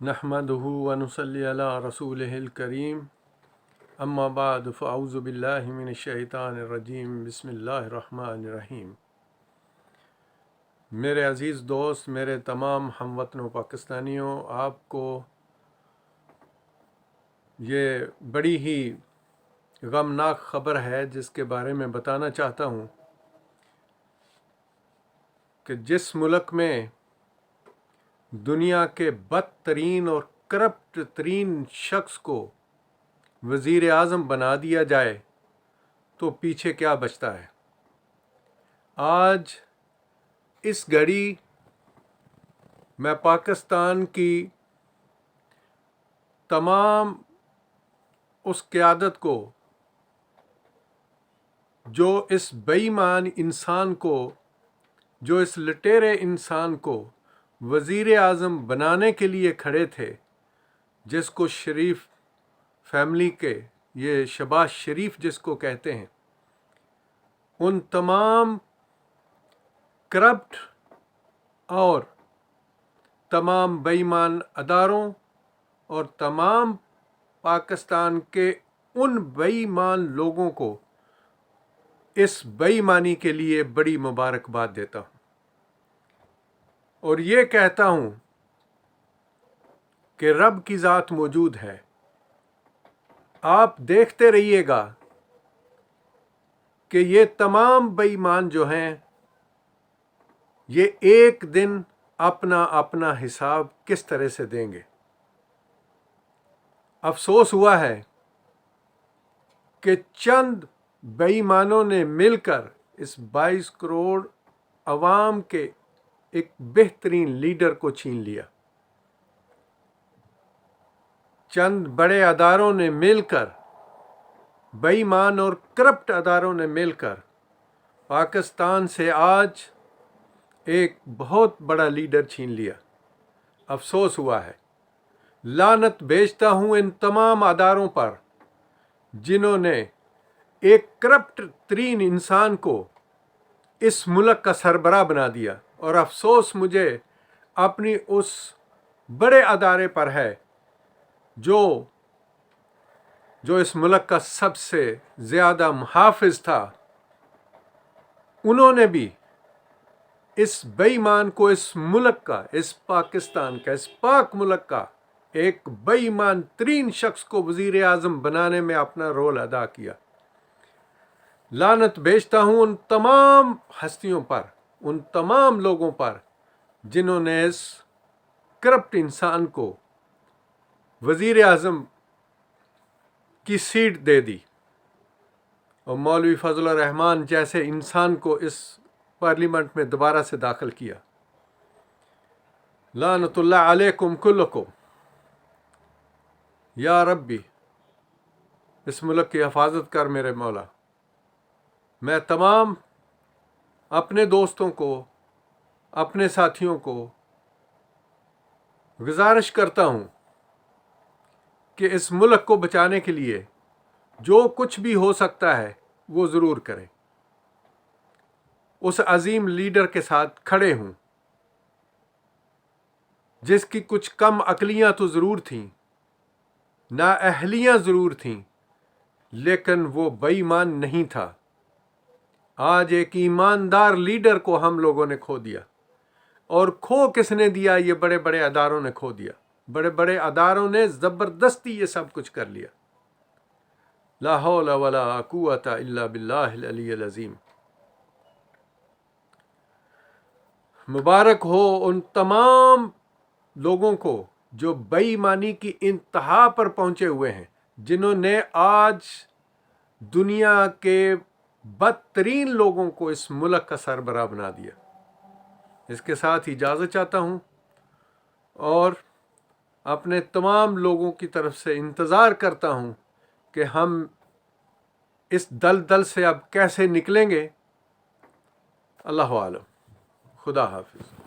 نحمدہ ونصلی علی رسولہ الکریم اما بعد فاعوذ باللہ من الشیطان الرجیم بسم اللہ الرحمن الرحیم۔ میرے عزیز دوست، میرے تمام ہم وطنوں پاکستانیوں، آپ کو یہ بڑی ہی غمناک خبر ہے جس کے بارے میں بتانا چاہتا ہوں کہ جس ملک میں دنیا کے بدترین اور کرپٹ ترین شخص کو وزیر اعظم بنا دیا جائے تو پیچھے کیا بچتا ہے۔ آج اس گھڑی میں پاکستان کی تمام اس قیادت کو جو اس بے ایمان انسان کو، جو اس لٹیرے انسان کو وزیر اعظم بنانے کے لیے کھڑے تھے، جس کو شریف فیملی کے، یہ شہباز شریف جس کو کہتے ہیں، ان تمام کرپٹ اور تمام بے ایمان اداروں اور تمام پاکستان کے ان بے ایمان لوگوں کو اس بے ایمانی کے لیے بڑی مبارکباد دیتا ہوں، اور یہ کہتا ہوں کہ رب کی ذات موجود ہے۔ آپ دیکھتے رہیے گا کہ یہ تمام بے ایمان جو ہیں، یہ ایک دن اپنا اپنا حساب کس طرح سے دیں گے۔ افسوس ہوا ہے کہ چند بے ایمانوں نے مل کر اس 22 کروڑ عوام کے ایک بہترین لیڈر کو چھین لیا۔ چند بڑے اداروں نے مل کر، بے ایمان اور کرپٹ اداروں نے مل کر پاکستان سے آج ایک بہت بڑا لیڈر چھین لیا۔ افسوس ہوا ہے۔ لعنت بھیجتا ہوں ان تمام اداروں پر جنہوں نے ایک کرپٹ ترین انسان کو اس ملک کا سربراہ بنا دیا، اور افسوس مجھے اپنی اس بڑے ادارے پر ہے جو اس ملک کا سب سے زیادہ محافظ تھا۔ انہوں نے بھی اس بے ایمان کو، اس ملک کا، اس پاکستان کا، اس پاک ملک کا ایک بے ایمان ترین شخص کو وزیر اعظم بنانے میں اپنا رول ادا کیا۔ لعنت بھیجتا ہوں ان تمام ہستیوں پر، ان تمام لوگوں پر جنہوں نے اس کرپٹ انسان کو وزیر اعظم کی سیٹ دے دی اور مولوی فضل الرحمان جیسے انسان کو اس پارلیمنٹ میں دوبارہ سے داخل کیا۔ لعنت اللہ علیکم کلکم۔ یا ربی، اس ملک کی حفاظت کر میرے مولا۔ میں تمام اپنے دوستوں کو، اپنے ساتھیوں کو گزارش کرتا ہوں کہ اس ملک کو بچانے کے لیے جو کچھ بھی ہو سکتا ہے وہ ضرور کریں، اس عظیم لیڈر کے ساتھ کھڑے ہوں جس کی کچھ کم عقلیاں تو ضرور تھیں، نااہلیاں ضرور تھیں، لیکن وہ بے ایمان نہیں تھا۔ آج ایک ایماندار لیڈر کو ہم لوگوں نے کھو دیا، اور کھو کس نے دیا؟ یہ بڑے بڑے اداروں نے کھو دیا۔ بڑے بڑے اداروں نے زبردستی یہ سب کچھ کر لیا۔ لا حول ولا قوت الا باللہ العلی العظیم۔ مبارک ہو ان تمام لوگوں کو جو بے ایمانی کی انتہا پر پہنچے ہوئے ہیں، جنہوں نے آج دنیا کے بدترین لوگوں کو اس ملک کا سربراہ بنا دیا۔ اس کے ساتھ اجازت چاہتا ہوں، اور اپنے تمام لوگوں کی طرف سے انتظار کرتا ہوں کہ ہم اس دلدل سے اب کیسے نکلیں گے۔ اللہ عالم۔ خدا حافظ۔